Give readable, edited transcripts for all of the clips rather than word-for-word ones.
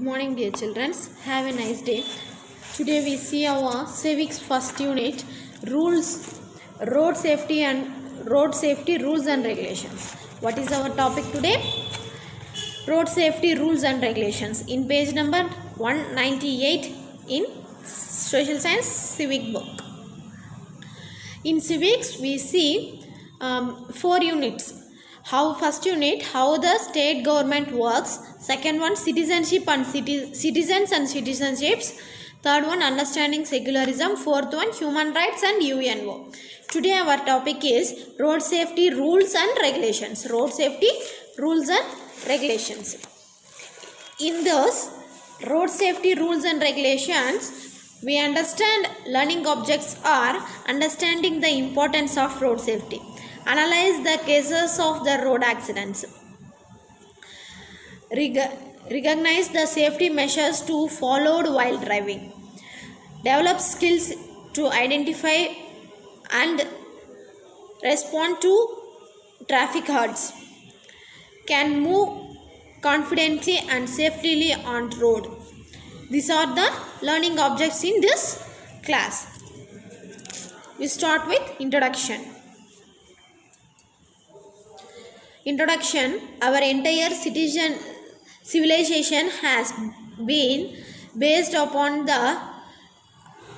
Good morning, dear children. Have a nice day. Today we see our civics first unit, rules, road safety rules and regulations. What is our topic today? Road safety rules and regulations in page number 198 in social science civic book. In civics we see 4 units. First unit, how the state government works. Second one, citizenship and citizens and citizenships. Third one, understanding secularism. Fourth one, human rights and UNO. Today our topic is road safety rules and regulations. Road safety rules and regulations. In those road safety rules and regulations, we understand learning objects are understanding the importance of road safety. Analyze the cases of the road accidents. Recognize the safety measures to followed while driving. Develop skills to identify and respond to traffic hazards. Can move confidently and safely on road. These are the learning objects in this class. We start with introduction. Introduction. Our entire civilization has been based upon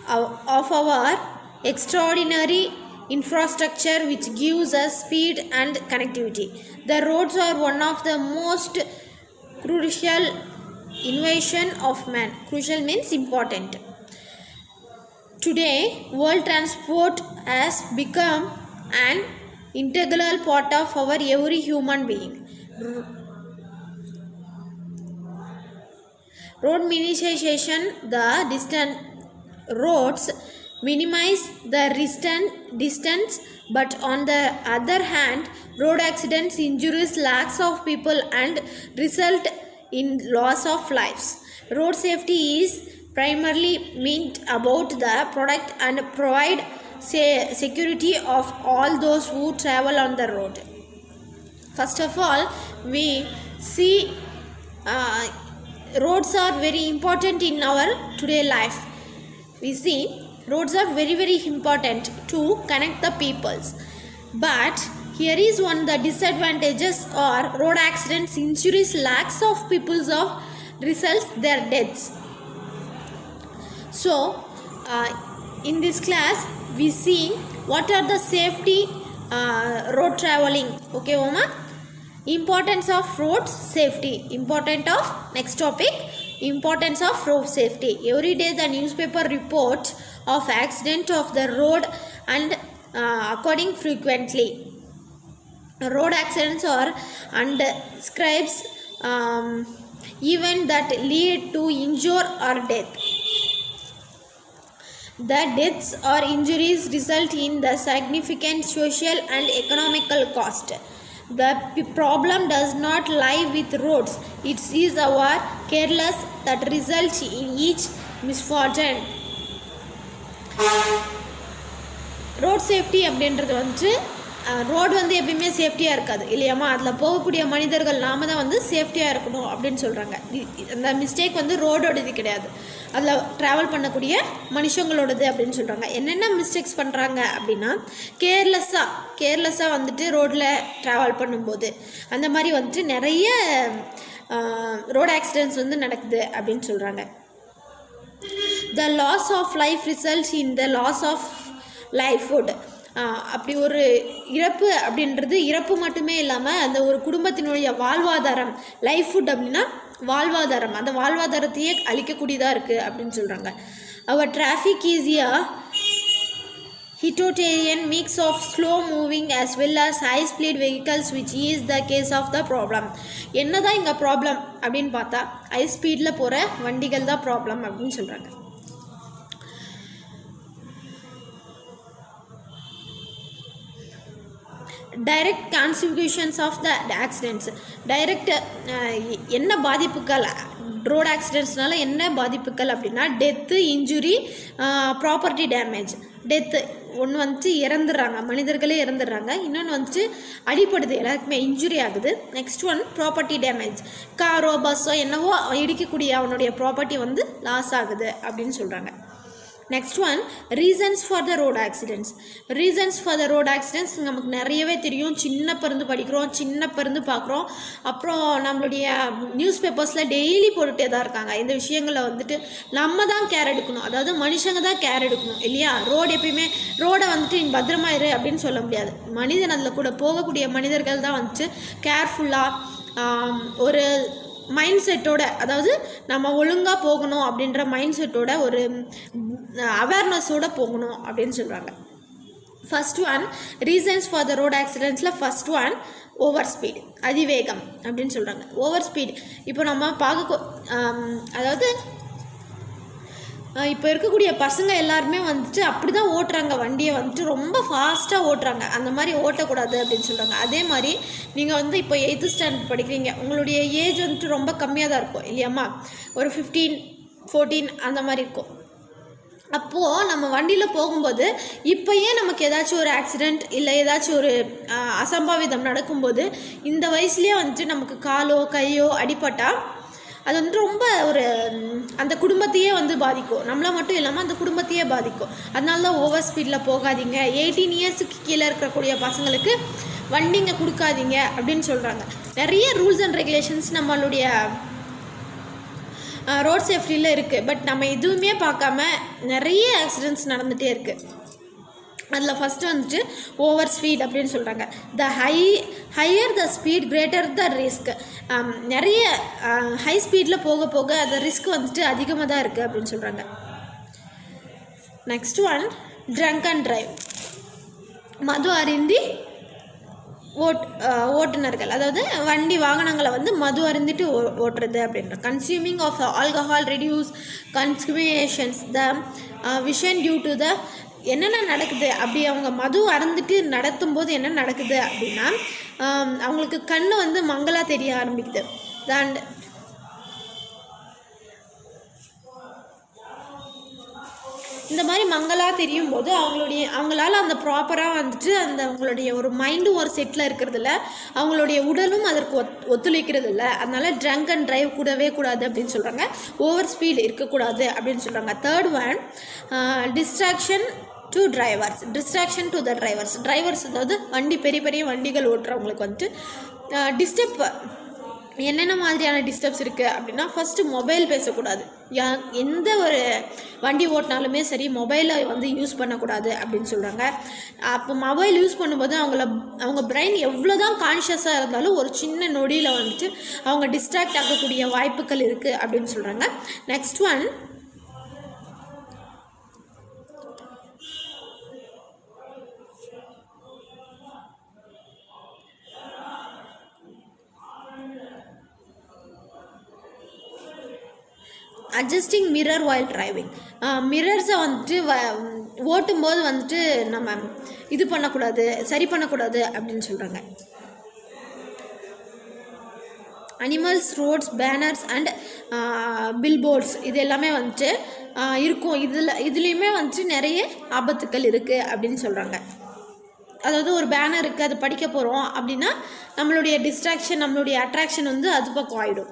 of our extraordinary infrastructure which gives us speed and connectivity. The roads are one of the most crucial invention of man. Crucial means important. Today, world transport has become an integral part of our every human being. Road minimization, the distant roads minimize the distance, but on the other hand, road accidents injuries lakhs of people and result in loss of lives. Road safety is primarily meant about the product and provide security of all those who travel on the road. First of all, we see roads are very important in our today life. We see roads are very important to connect the peoples. But here is one the disadvantages are road accidents injuries lakhs of peoples of results their deaths. So in this class we see what are the safety road traveling. Okay, Oma? Importance of road safety. Next topic, importance of road safety. Every day the newspaper reports of accident of the road and according frequently. Road accidents are and describes events that lead to injury or death. The deaths or injuries result in the significant social and economical cost. The problem does not lie with roads. It is our careless that results in each misfortune. Road safety அப்படின்றது வந்து road வந்து எப்பயுமே சேஃப்டியாக இருக்காது இல்லையாம்மா. அதில் போகக்கூடிய மனிதர்கள் நாம தான் வந்து சேஃப்டியாக இருக்கணும் அப்படின்னு சொல்கிறாங்க. அந்த மிஸ்டேக் வந்து ரோடோடது கிடையாது, அதில் ட்ராவல் பண்ணக்கூடிய மனுஷங்களோடது அப்படின்னு சொல்கிறாங்க. என்னென்ன மிஸ்டேக்ஸ் பண்ணுறாங்க அப்படின்னா கேர்லெஸ்ஸாக வந்துட்டு ரோட்டில் ட்ராவல் பண்ணும்போது அந்த மாதிரி வந்துட்டு நிறைய ரோடு ஆக்சிடென்ட்ஸ் வந்து நடக்குது அப்படின்னு சொல்கிறாங்க. The loss of life results in the loss of livelihood. அப்படி ஒரு இறப்பு அப்படின்றது இறப்பு மட்டுமே இல்லாமல் அந்த ஒரு குடும்பத்தினுடைய வாழ்வாதாரம், லைஃப்ஹுட் அப்படின்னா வாழ்வாதாரம், அந்த வாழ்வாதாரத்தையே அழிக்கக்கூடியதாக இருக்குது அப்படின்னு சொல்கிறாங்க. Our traffic is a heterogeneous mix of slow moving as well as high speed vehicles which is the case of the problem. என்னதான் இங்கே ப்ராப்ளம் அப்படின்னு பார்த்தா ஹை ஸ்பீடில் போகிற வண்டிகள் தான் ப்ராப்ளம் அப்படின்னு சொல்கிறாங்க. Direct consequences of the accidents. Direct என்ன பாதிப்புகள் ரோடு ஆக்சிடென்ட்ஸ்னால என்ன பாதிப்புகள் அப்படின்னா death, injury, property damage. Death, ஒன்று வந்துட்டு இறந்துடுறாங்க, மனிதர்களே இறந்துடுறாங்க, இன்னொன்று வந்துட்டு அடிப்படுது, எல்லாருக்குமே இன்ஜுரி ஆகுது. நெக்ஸ்ட் ஒன் ப்ராப்பர்ட்டி டேமேஜ், காரோ பஸ்ஸோ என்னவோ இடிக்கக்கூடிய அவனுடைய ப்ராப்பர்ட்டி வந்து லாஸ் ஆகுது அப்படின்னு சொல்கிறாங்க. Next one reasons for the road accidents. Reasons for the road accidents நமக்கு நிறையவே தெரியும், சின்ன பருந்து படிக்கிறோம், சின்ன பருந்து பார்க்குறோம், அப்புறம் நம்மளுடைய நியூஸ் பேப்பர்ஸில் டெய்லி போட்டுகிட்டே தான் இருக்காங்க. இந்த விஷயங்களை வந்துட்டு நம்ம தான் கேர் எடுக்கணும், அதாவது மனுஷங்க தான் கேர் எடுக்கணும் இல்லையா. ரோடு எப்பயுமே ரோடை வந்துட்டு பத்திரமா இரு அப்படின்னு சொல்ல முடியாது, மனிதன் அதில் கூட போகக்கூடிய மனிதர்கள் தான் வந்துட்டு கேர்ஃபுல்லாக ஒரு மைண்ட் செட்டோட, அதாவது நம்ம ஒழுங்காக போகணும் அப்படின்ற மைண்ட் செட்டோட ஒரு அவேர்னஸோடு போகணும் அப்படின்னு சொல்கிறாங்க. First one reasons for the road ஆக்சிடென்ட்ஸில் ஃபர்ஸ்ட் ஒன் ஓவர் ஸ்பீடு, அதிவேகம் அப்படின்னு சொல்கிறாங்க. ஓவர் ஸ்பீடு இப்போ நம்ம அதாவது இப்போ இருக்கக்கூடிய பசங்க எல்லாருமே வந்துட்டு அப்படி தான் ஓட்டுறாங்க, வண்டியை வந்துட்டு ரொம்ப ஃபாஸ்ட்டாக ஓட்டுறாங்க, அந்த மாதிரி ஓட்டக்கூடாது அப்படின்னு சொல்கிறாங்க. அதே மாதிரி நீங்கள் வந்து இப்போ 8th ஸ்டாண்டர்ட் படிக்கிறீங்க, உங்களுடைய ஏஜ் வந்துட்டு ரொம்ப கம்மியாக தான் இருக்கும் இல்லையாம்மா, ஒரு 15, 14 அந்த மாதிரி இருக்கும். அப்போது நம்ம வண்டியில் போகும்போது இப்போயே நமக்கு ஏதாச்சும் ஒரு ஆக்சிடெண்ட் இல்லை ஏதாச்சும் ஒரு அசம்பாவிதம் நடக்கும்போது இந்த வயசுலேயே வந்துட்டு நமக்கு காலோ கையோ அடிபட்டால் அது வந்து ரொம்ப ஒரு அந்த குடும்பத்தையே வந்து பாதிக்கும், நம்மளை மட்டும் இல்லாமல் அந்த குடும்பத்தையே பாதிக்கும். அதனால தான் ஓவர் ஸ்பீடில் போகாதீங்க, 18 இயர்ஸுக்கு கீழே இருக்கக்கூடிய பசங்களுக்கு வண்டிங்க கொடுக்காதீங்க அப்படின்னு சொல்கிறாங்க. நிறைய ரூல்ஸ் அண்ட் ரெகுலேஷன்ஸ் நம்மளுடைய ரோட் சேஃப்டியில் இருக்குது, பட் நம்ம எதுவுமே பார்க்காம நிறைய ஆக்சிடெண்ட்ஸ் நடந்துகிட்டே இருக்குது. அதில் ஃபஸ்ட்டு வந்துட்டு ஓவர் ஸ்பீட் அப்படின்னு சொல்கிறாங்க. Higher the speed greater the risk. நிறைய ஹை ஸ்பீடில் போக போக அந்த ரிஸ்க் வந்துட்டு அதிகமாக தான் இருக்குது அப்படின்னு சொல்கிறாங்க. Next one drunk and drive, மது அருந்தி ஓட்டுநர்கள், அதாவது வண்டி வாகனங்களை வந்து மது அருந்திட்டு ஓட்டுறது அப்படின்ற. Consuming of alcohol reduce consumptions the vision due to the என்னென்ன நடக்குது அப்படி அவங்க மது அருந்துட்டு நடத்தும் போது என்ன நடக்குது அப்படின்னா அவங்களுக்கு கண் வந்து மங்கலாக தெரிய ஆரம்பிக்குது. அண்ட் இந்த மாதிரி மங்கலாக தெரியும் போது அவங்களால அந்த ப்ராப்பராக வந்துட்டு அந்த அவங்களுடைய ஒரு மைண்டும் ஒரு செட்டில் இருக்கிறது இல்லை, அவங்களுடைய உடலும் அதற்கு ஒத்துழைக்கிறது இல்லை. அதனால ட்ரங்க் அண்ட் ட்ரைவ் கூடவே கூடாது அப்படின்னு சொல்கிறாங்க. ஓவர் ஸ்பீடு இருக்கக்கூடாது அப்படின்னு சொல்கிறாங்க. Third one distraction to drivers, distraction to the drivers அதாவது வண்டி பெரிய பெரிய வண்டிகள் ஓட்டுறவங்களுக்கு வந்துட்டு டிஸ்டர்ப், என்னென்ன மாதிரியான டிஸ்டர்ப்ஸ் இருக்குது அப்படின்னா ஃபஸ்ட்டு மொபைல் பேசக்கூடாது, எந்த ஒரு வண்டி ஓட்டினாலுமே சரி மொபைலை வந்து யூஸ் பண்ணக்கூடாது அப்படின்னு சொல்கிறாங்க. அப்போ மொபைல் யூஸ் பண்ணும்போது அவங்க பிரெயின் எவ்வளோ தான் கான்ஷியஸாக இருந்தாலும் ஒரு சின்ன நொடியில் வந்துட்டு அவங்க டிஸ்ட்ராக்ட் ஆகக்கூடிய வாய்ப்புகள் இருக்குது அப்படின்னு சொல்கிறாங்க. Next one adjusting mirror while driving. மிரர்ஸை வந்துட்டு ஓட்டும்போது வந்துட்டு நம்ம இது பண்ணக்கூடாது, சரி பண்ணக்கூடாது அப்படின்னு சொல்கிறாங்க. Animals, roads, banners and billboards இது எல்லாமே வந்துட்டு இருக்கும், இதுலேயுமே வந்துட்டு நிறைய ஆபத்துக்கள் இருக்குது அப்படின்னு சொல்கிறாங்க. அதாவது ஒரு பேனர் இருக்குது, அது படிக்க போகிறோம் அப்படின்னா நம்மளுடைய டிஸ்ட்ராக்ஷன், நம்மளுடைய அட்ராக்ஷன் வந்து அது பக்கம் ஆகிடும்.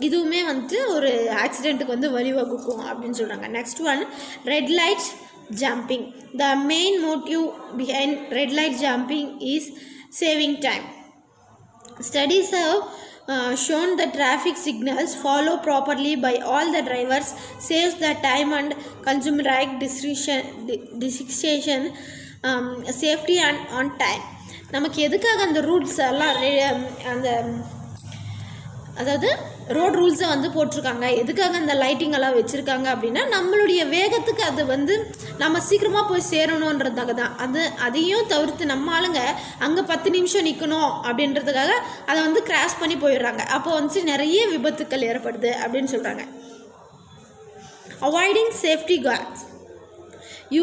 இதுவுமே வந்துட்டு ஒரு ஆக்சிடெண்ட்டுக்கு வந்து வழிவகுக்கும் அப்படின்னு சொல்கிறாங்க. Next one red light jumping. The main motive behind red light jumping is saving time. Studies have shown that traffic signals follow properly by all the drivers saves the time and consumer right decision safety and on time. நமக்கு எதுக்காக அந்த rules எல்லாம் அந்த அதாவது road ரூல்ஸை வந்து போட்டிருக்காங்க, எதுக்காக அந்த லைட்டிங்கெல்லாம் வச்சுருக்காங்க அப்படின்னா நம்மளுடைய வேகத்துக்கு அது வந்து நம்ம சீக்கிரமாக போய் சேரணுன்றதுக்காக தான். அதையும் தவிர்த்து நம்ம ஆளுங்க அங்கே 10 நிமிஷம் நிற்கணும் அப்படின்றதுக்காக அதை வந்து கிராஸ் பண்ணி போயிடுறாங்க. அப்போ வந்து நிறைய விபத்துக்கள் ஏற்படுது அப்படின்னு சொல்கிறாங்க. Avoiding safety guards.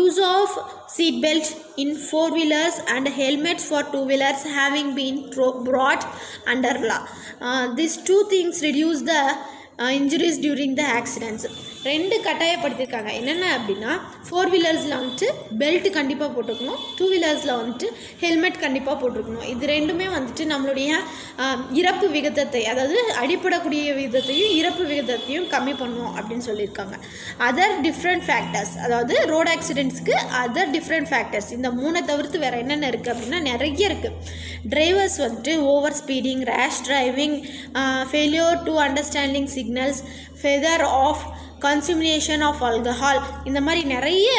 Use of seat belt in 4-wheelers and helmets for 2-wheelers having been brought under law. These two things reduce the injuries during the accidents. 2 கட்டாயப்படுத்தியிருக்காங்க. என்னென்ன அப்படின்னா 4 வீலர்ஸில் வந்துட்டு பெல்ட் கண்டிப்பாக போட்டுக்கணும், 2 வீலர்ஸில் வந்துட்டு ஹெல்மெட் கண்டிப்பாக போட்டிருக்கணும். இது ரெண்டுமே வந்துட்டு நம்மளுடைய இறப்பு விகிதத்தை, அதாவது அடிப்படக்கூடிய விகிதத்தையும் இறப்பு விகிதத்தையும் கம்மி பண்ணும் அப்படின்னு சொல்லியிருக்காங்க. அதர் டிஃப்ரெண்ட் ஃபேக்டர்ஸ், அதாவது ரோடு ஆக்சிடென்ட்ஸ்க்கு அதர் டிஃப்ரெண்ட் ஃபேக்டர்ஸ், இந்த 3 தவிர்த்து வேறு என்னென்ன இருக்குது அப்படின்னா நிறைய இருக்குது. டிரைவர்ஸ் வந்துட்டு over speeding, rash driving, failure to understanding signals, feather of, consumption of alcohol, இந்த மாதிரி நிறைய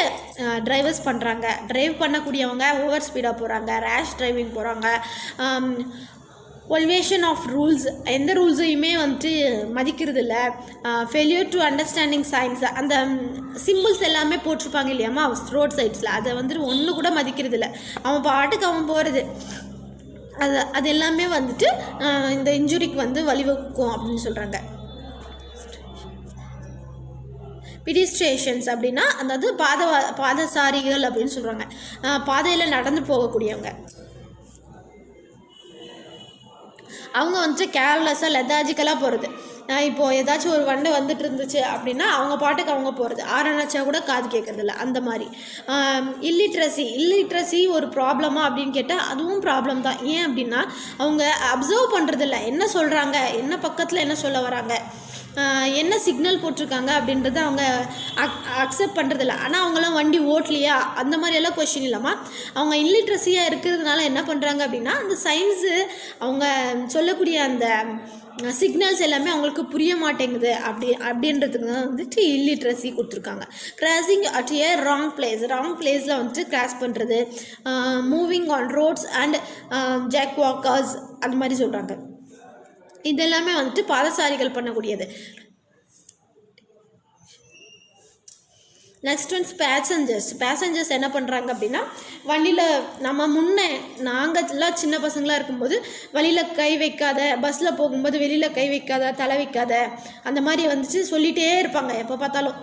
டிரைவர்ஸ் பண்ணுறாங்க. டிரைவ் பண்ணக்கூடியவங்க ஓவர் ஸ்பீடாக போகிறாங்க, ரேஷ் டிரைவிங் போகிறாங்க, ஒல்வேஷன் ஆஃப் ரூல்ஸ், எந்த ரூல்ஸையுமே வந்துட்டு மதிக்கிறது இல்லை, ஃபெயிலியர் டு அண்டர்ஸ்டாண்டிங் சைன்ஸ், அந்த சிம்பிள்ஸ் எல்லாமே போட்டிருப்பாங்க இல்லையாம்மா ரோட் சைட்ஸில், அதை வந்துட்டு ஒன்று கூட மதிக்கிறது இல்லை, அவன் பாட்டுக்கு அவன் போகிறது, அது எல்லாமே வந்துட்டு இந்த இன்ஜுரிக்கு வந்து வழிவகுக்கும் அப்படின்னு சொல்கிறாங்க. பிடிஸ்ட்ரேஷன்ஸ் அப்படின்னா அதாவது பாதசாரிகள் அப்படின்னு சொல்கிறாங்க, பாதையில் நடந்து போகக்கூடியவங்க. அவங்க வந்துட்டு கேர்லெஸ்ஸாக லெத்தாஜிக்கலாக போகிறது. இப்போது ஏதாச்சும் ஒரு வண்டி வந்துட்டு இருந்துச்சு அப்படின்னா அவங்க பாட்டுக்கு அவங்க போகிறது, ஆரணிச்சா கூட காது கேட்கறதில்ல, அந்த மாதிரி. இல்லிட்ரஸி ஒரு ப்ராப்ளமா அப்படின்னு கேட்டால் அதுவும் ப்ராப்ளம் தான். ஏன் அப்படின்னா அவங்க அப்சர்வ் பண்ணுறதில்ல, என்ன சொல்கிறாங்க, என்ன பக்கத்தில் என்ன சொல்ல வராங்க, என்ன சிக்னல் போட்டிருக்காங்க அப்படின்றத அவங்க அக்செப்ட் பண்ணுறதில்ல. ஆனால் அவங்களாம் வண்டி ஓட்டலையா அந்த மாதிரியெல்லாம் கொஷின் இல்லாமல் அவங்க இல்லிட்ரஸியாக இருக்கிறதுனால என்ன பண்ணுறாங்க அப்படின்னா அந்த சயின்ஸு அவங்க சொல்லக்கூடிய அந்த சிக்னல்ஸ் எல்லாமே அவங்களுக்கு புரிய மாட்டேங்குது அப்படின்றதுக்கு தான் வந்துட்டு இல்லிட்ரஸி கொடுத்துருக்காங்க. கிராசிங் அட் ஏ ராங் பிளேஸில் வந்துட்டு கிராஸ் பண்ணுறது, moving on roads and jaywalkers அந்த மாதிரி சொல்கிறாங்க. இதெல்லாமே வந்துட்டு பாதசாரிகள் பண்ணக்கூடியது. நெக்ஸ்ட் ஒன்ஸ் பேசஞ்சர்ஸ் என்ன பண்ணுறாங்க அப்படின்னா வண்டியில் நம்ம நாங்கள்லாம் சின்ன பசங்களாக இருக்கும்போது வழியில் கை வைக்காத, பஸ்ஸில் போகும்போது வெளியில் கை வைக்காத, தலை வைக்காத, அந்த மாதிரி வந்துட்டு சொல்லிகிட்டே இருப்பாங்க எப்போ பார்த்தாலும்.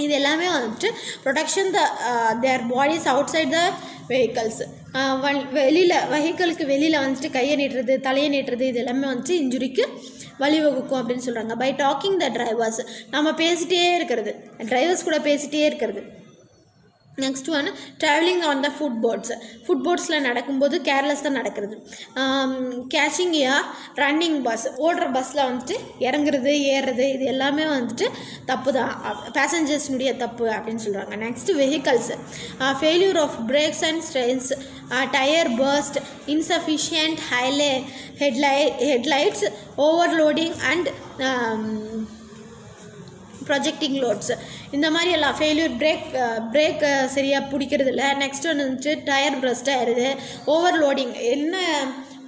இது எல்லாமே வந்துட்டு protection their bodies outside the vehicles. வெஹிக்கிளுக்கு வெளியில் வந்துட்டு கையை நீட்டுறது, தலையை நீட்டுறது, இது எல்லாமே வந்துட்டு இன்ஜுரிக்கு வழிவகுக்கும் அப்படின்னு சொல்கிறாங்க. பை டாக்கிங் த டிரைவர்ஸ், நம்ம பேசிகிட்டே இருக்கிறது, டிரைவர்ஸ் கூட பேசிகிட்டே இருக்கிறது. Next one travelling on the ஃபுட்போர்ட்ஸில் நடக்கும்போது கேர்லெஸ்ஸாக நடக்கிறது. கேச்சிங் ரன்னிங் பஸ், ஓடுற பஸ்ஸில் வந்துட்டு இறங்குறது ஏறுறது, இது எல்லாமே வந்துட்டு தப்பு தான், பேசஞ்சர்ஸ்னுடைய தப்பு அப்படின்னு சொல்கிறாங்க. Next vehicles, failure of brakes and strains, tyre burst, insufficient headlights, overloading and projecting loads, இந்த மாதிரி எல்லாம் ஃபெயில்யூர். பிரேக் சரியாக பிடிக்கிறது இல்லை. நெக்ஸ்ட் ஒன்று வந்துட்டு டயர் பிரஸ்ட் ஆயிடுது, ஓவர்லோடிங். என்ன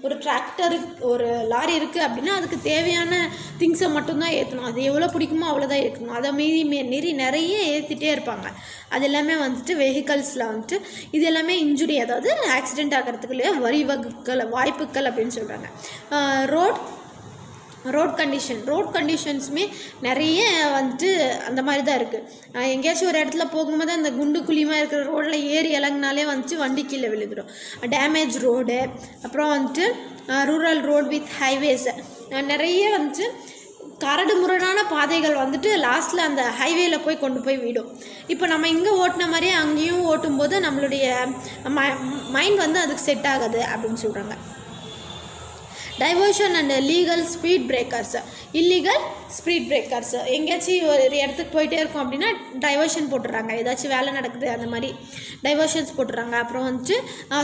ஒரு டிராக்டர் ஒரு லாரி இருக்குது அப்படின்னா அதுக்கு தேவையான திங்ஸை மட்டும்தான் ஏற்றணும், அது எவ்வளோ பிடிக்குமோ அவ்வளோதான் ஏற்றணும், அதை மீறி நிறைய ஏற்றிட்டே இருப்பாங்க. அது எல்லாமே வந்துட்டு வெஹிக்கல்ஸில் வந்துட்டு இது எல்லாமே இன்ஜுரி, அதாவது ஆக்சிடெண்ட் ஆகிறதுக்குள்ளே வழிவகுக்கல் வாய்ப்புகள் அப்படின்னு சொல்கிறாங்க. ரோட் கண்டிஷன்ஸுமே நிறைய வந்துட்டு அந்த மாதிரி தான் இருக்குது. எங்கேயாச்சும் ஒரு இடத்துல போகும்போது அந்த குண்டு குழியமாக இருக்கிற ரோடில் ஏறி இறங்கினாலே வந்துட்டு வண்டி கீழே விழுந்துடும். டேமேஜ் ரோடு, அப்புறம் வந்துட்டு ரூரல் ரோடு வித் ஹைவேஸ், நிறைய வந்துட்டு கரடு முரடான பாதைகள் வந்துட்டு லாஸ்ட்டில் அந்த ஹைவேயில் போய் கொண்டு போய் விடும். இப்போ நம்ம இங்கே ஓட்டின மாதிரியே அங்கேயும் ஓட்டும்போது நம்மளுடைய மைண்ட் வந்து அதுக்கு செட் ஆகாது அப்படின்னு சொல்கிறாங்க. Diversion and illegal speed breakers, எங்கேயாச்சும் ஒரு இடத்துக்கு போயிட்டே இருக்கும் அப்படின்னா டைவர்ஷன் போட்டுடுறாங்க, ஏதாச்சும் வேலை நடக்குது அந்த மாதிரி டைவர்ஷன்ஸ் போட்டுடுறாங்க. அப்புறம் வந்துட்டு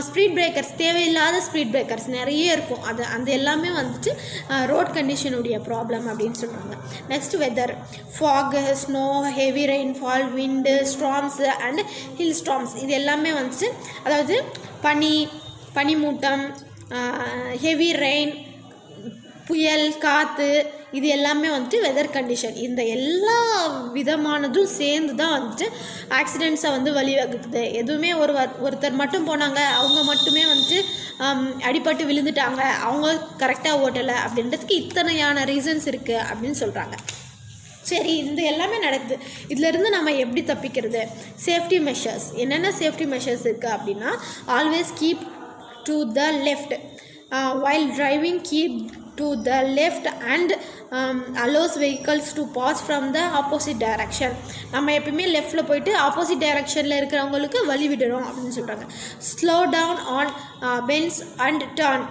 ஸ்பீட் பிரேக்கர்ஸ், தேவையில்லாத ஸ்பீட் பிரேக்கர்ஸ் நிறைய இருக்கும், அந்த எல்லாமே வந்துட்டு ரோட் கண்டிஷனுடைய ப்ராப்ளம் அப்படின்னு சொல்கிறாங்க. Next weather, fog, snow, heavy rainfall, wind, storms and hail storms, இது எல்லாமே வந்துட்டு அதாவது பனிமூட்டம், ஹெவி ரெயின், புயல், காற்று, இது எல்லாமே வந்துட்டு வெதர் கண்டிஷன். இந்த எல்லா விதமானதும் சேர்ந்து தான் வந்துட்டு ஆக்சிடெண்ட்ஸை வந்து வழிவகுக்குது. எதுவுமே ஒருத்தர் மட்டும் போனாங்க, அவங்க மட்டுமே வந்துட்டு அடிபட்டு விழுந்துட்டாங்க, அவங்க கரெக்டாக ஓட்டலை அப்படின்றதுக்கு இத்தனையான ரீசன்ஸ் இருக்குது அப்படின்னு சொல்கிறாங்க. சரி, இந்த எல்லாமே நடக்குது, இதிலேருந்து நம்ம எப்படி தப்பிக்கிறது? சேஃப்டி மெஷர்ஸ், என்னென்ன சேஃப்டி மெஷர்ஸ் இருக்குது அப்படின்னா, always keep to the left while driving, keep to the left and allows vehicles to pass from the opposite direction. நம்ம எப்பவுமே லெஃப்ட்ல போயிட்டு ஆப்போசிட் டைரக்ஷன்ல இருக்கிறவங்களுக்கு வழி விடணும் அப்படின்னு சொல்றாங்க. Slow down on bends and turn.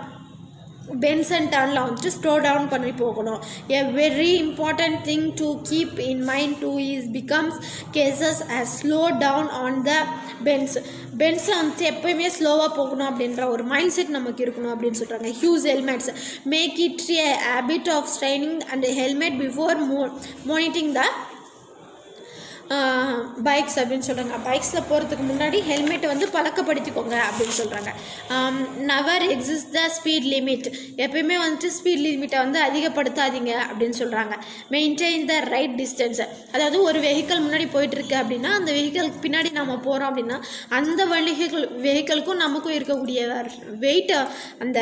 Bends and டர்னில் வந்துட்டு ஸ்லோ டவுன் பண்ணி போகணும். A very important thing to keep in mind to is becomes cases as slow down on the பென்ஸில் வந்துட்டு எப்போயுமே ஸ்லோவாக போகணும் அப்படின்ற ஒரு மைண்ட் செட் நமக்கு இருக்கணும் அப்படின்னு சொல்கிறாங்க. Use helmets make it a habit of straining and helmet before monitoring the bikes அப்படின்னு சொல்கிறாங்க. பைக்ஸில் போகிறதுக்கு முன்னாடி ஹெல்மெட்டை வந்து பழக்கப்படுத்திக்கோங்க அப்படின்னு சொல்கிறாங்க. நவர் எக்ஸிஸ்ட் த ஸ்பீட் லிமிட், எப்பயுமே வந்துட்டு ஸ்பீட் லிமிட்டை வந்து அதிகப்படுத்தாதீங்க அப்படின்னு சொல்கிறாங்க. மெயின்டைன் த ரைட் டிஸ்டன்ஸ், அதாவது ஒரு வெஹிக்கல் முன்னாடி போயிட்டுருக்கு அப்படின்னா அந்த வெஹிக்கலுக்கு பின்னாடி நம்ம போகிறோம் அப்படின்னா அந்த வெஹிக்கலுக்கும் நமக்கும் இருக்கக்கூடிய வெயிட்டை அந்த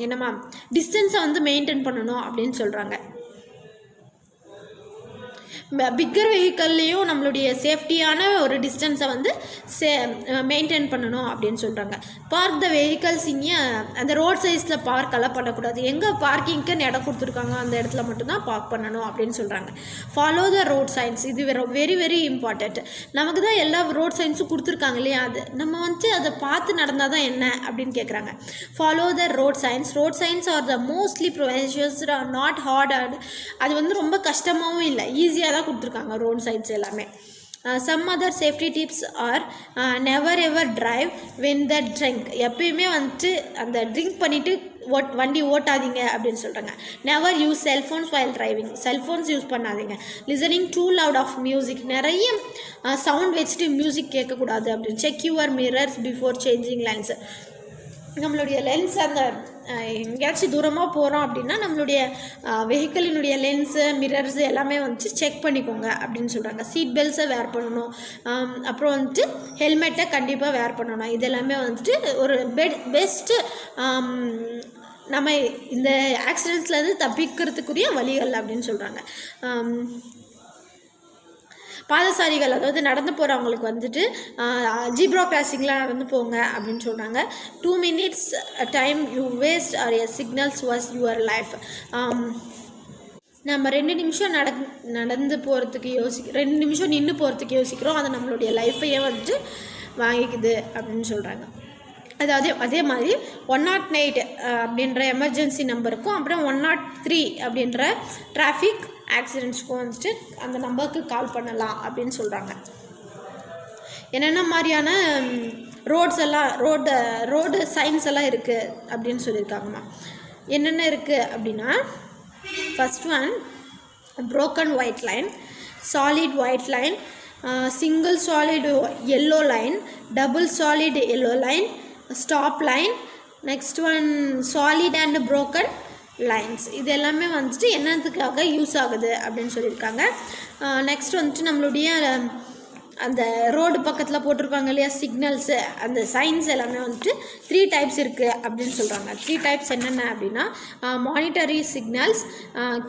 என்னம்மா டிஸ்டன்ஸை வந்து மெயின்டைன் பண்ணணும் அப்படின்னு சொல்கிறாங்க. பிக்கர் வெஹிக்கல்லையும் நம்மளுடைய சேஃப்டியான ஒரு டிஸ்டன்ஸை வந்து மெயின்டைன் பண்ணணும் அப்படின்னு சொல்கிறாங்க. பார்க் த வெஹிக்கல்ஸ் அந்த ரோட் சைஸில் பார்க்கெல்லாம் பண்ணக்கூடாது. எங்கே பார்க்கிங்க்குன்னு இடம் கொடுத்துருக்காங்க அந்த இடத்துல மட்டும்தான் பார்க் பண்ணணும் அப்படின்னு சொல்கிறாங்க. ஃபாலோ த ரோட் சைன்ஸ், இது வெரி வெரி இம்பார்ட்டண்ட். நமக்கு தான் எல்லா ரோட் சைன்ஸும் கொடுத்துருக்காங்க இல்லையா, அது நம்ம வந்துட்டு அதை பார்த்து நடந்தால் தான் என்ன அப்படின்னு கேட்குறாங்க. Follow the road signs. Road signs are the mostly provisions are not hard. அது வந்து ரொம்ப கஷ்டமாகவும் இல்லை, ஈஸியாக தான் கொடுத்துருக்காங்க ரோட் சைட்ஸ் எல்லாமே. Some other safety tips are never ever drive when the drink, எப்பயுமே வந்துட்டு அந்த ட்ரிங்க் பண்ணிவிட்டு வண்டி ஓட்டாதீங்க அப்படின்னு சொல்கிறாங்க. Never use cellphones while driving, cellphones use பண்ணாதீங்க. Listening too loud of music, நிறைய சவுண்ட் வச்சுட்டு மியூசிக் கேட்கக்கூடாது அப்படின்னு. Check your mirrors before changing lines, நம்மளுடைய லென்ஸ் அந்த எங்கேயாச்சும் தூரமாக போகிறோம் அப்படின்னா நம்மளுடைய வெஹிக்கிளினுடைய லென்ஸு மிரர்ஸு எல்லாமே வந்துட்டு செக் பண்ணிக்கோங்க அப்படின்னு சொல்கிறாங்க. சீட் பெல்ட்ஸை வேர் பண்ணணும், அப்புறம் வந்துட்டு ஹெல்மெட்டை கண்டிப்பாக வேர் பண்ணணும். இது எல்லாமே வந்துட்டு ஒரு பெஸ்ட்டு நம்ம இந்த ஆக்சிடென்ட்ஸ்லேருந்து தப்பிக்கிறதுக்குரிய வழிகள் அப்படின்னு சொல்கிறாங்க. பாதசாரிகள், அதாவது நடந்து போகிறவங்களுக்கு வந்துட்டு ஜீப்ரா கிராசிங்லாம் நடந்து போங்க அப்படின்னு சொல்கிறாங்க. 2 minutes time you waste are a signals was your life. நம்ம 2 நிமிஷம் நடந்து போகிறதுக்கு 2 நிமிஷம் நின்று போகிறதுக்கு யோசிக்கிறோம், அது நம்மளுடைய லைஃப்பையே வந்துட்டு வாங்கிக்குது அப்படின்னு சொல்கிறாங்க. அதாவது அதே மாதிரி 108 அப்படின்ற எமர்ஜென்சி நம்பருக்கும் அப்புறம் 103 அப்படின்ற டிராஃபிக் ஆக்சிடென்ட்ஸ்க்கும் வந்துட்டு அந்த நம்பருக்கு கால் பண்ணலாம் அப்படின்னு சொல்கிறாங்க. என்னென்ன மாதிரியான ரோடு சைன்ஸ் எல்லாம் இருக்குது அப்படின்னு சொல்லியிருக்காங்கம்மா. என்னென்ன இருக்குது அப்படின்னா, first one broken white line, solid white line, single solid yellow line, double solid yellow line, stop line, next one solid and broken lines. இது எல்லாமே வந்துட்டு என்னத்துக்காக யூஸ் ஆகுது அப்படின்னு சொல்லியிருக்காங்க. நெக்ஸ்ட் வந்துட்டு நம்மளுடைய அந்த ரோடு பக்கத்தில் போட்டிருப்பாங்க இல்லையா சிக்னல்ஸு, அந்த சைன்ஸ் எல்லாமே வந்துட்டு 3 டைப்ஸ் இருக்குது அப்படின்னு சொல்கிறாங்க. 3 டைப்ஸ் என்னென்ன அப்படின்னா, மானிட்டரி சிக்னல்ஸ்,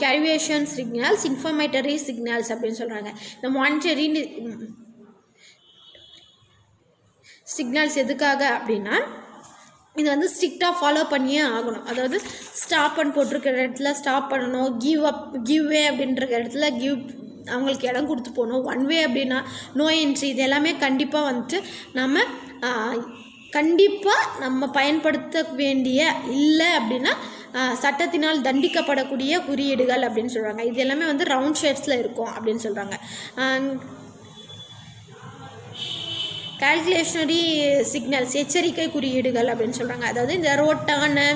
கேரிவேஷன் சிக்னல்ஸ், இன்ஃபர்மேட்டரி சிக்னல்ஸ் அப்படின்னு சொல்கிறாங்க. இந்த மானிட்டரி சிக்னல்ஸ் எதுக்காக அப்படின்னா, இது வந்து ஸ்ட்ரிக்டாக ஃபாலோ பண்ணியே ஆகணும். அதாவது ஸ்டாப் பண்ணி போட்டிருக்கிற இடத்துல ஸ்டாப் பண்ணணும், கிவ் வே அப்படின்ற இடத்துல அவங்களுக்கு இடம் கொடுத்து போகணும், 1 வே அப்படின்னா நோ என்ட்ரி. இது எல்லாமே கண்டிப்பாக வந்துட்டு நம்ம பயன்படுத்த வேண்டிய, இல்லை அப்படின்னா சட்டத்தினால் தண்டிக்கப்படக்கூடிய குறியீடுகள் அப்படின்னு சொல்கிறாங்க. இது எல்லாமே வந்து ரவுண்ட் ஷேப்ஸில் இருக்கும் அப்படின்னு சொல்கிறாங்க. கால்குலேஷனரி சிக்னல்ஸ், எச்சரிக்கை குறியீடுகள் அப்படின்னு சொல்கிறாங்க. அதாவது இந்த ரோட் டர்னு,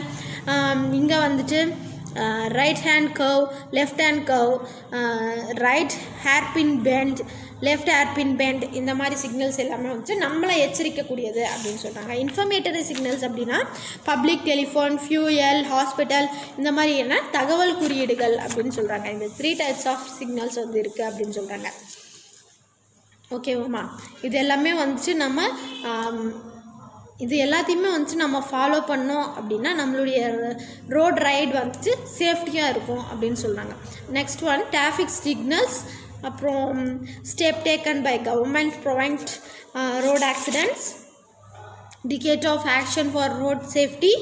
இங்கே வந்துட்டு right hand curve, left hand curve, right hairpin bend, left hairpin bend, இந்த மாதிரி சிக்னல்ஸ் எல்லாமே வந்துட்டு நம்மளை எச்சரிக்கக்கூடியது அப்படின்னு சொல்கிறாங்க. இன்ஃபர்மேட்டரி சிக்னல்ஸ் அப்படின்னா பப்ளிக் டெலிஃபோன், ஃபியூயல், ஹாஸ்பிட்டல், இந்த மாதிரி என்ன தகவல் குறியீடுகள் அப்படின்னு சொல்கிறாங்க. இந்த 3 டைப்ஸ் ஆஃப் சிக்னல்ஸ் வந்து இருக்குது அப்படின்னு சொல்கிறாங்க. ஓகேவாம்மா, இது எல்லாமே வந்துட்டு நம்ம இது எல்லாத்தையுமே வந்துட்டு நம்ம ஃபாலோ பண்ணோம் அப்படின்னா நம்மளுடைய ரோட் ரைடு வந்துட்டு சேஃப்டியாக இருக்கும் அப்படின்னு சொல்கிறாங்க. நெக்ஸ்ட் ஒன் டிராஃபிக் சிக்னல்ஸ், அப்புறம் step taken by government prevent road accidents, decade of action for road safety.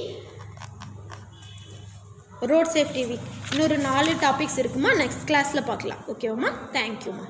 Road safety week இன்னொரு 4 டாபிக்ஸ் இருக்குமா நெக்ஸ்ட் கிளாஸில் பார்க்கலாம் ஓகேவாம்மா தேங்க்யூம்மா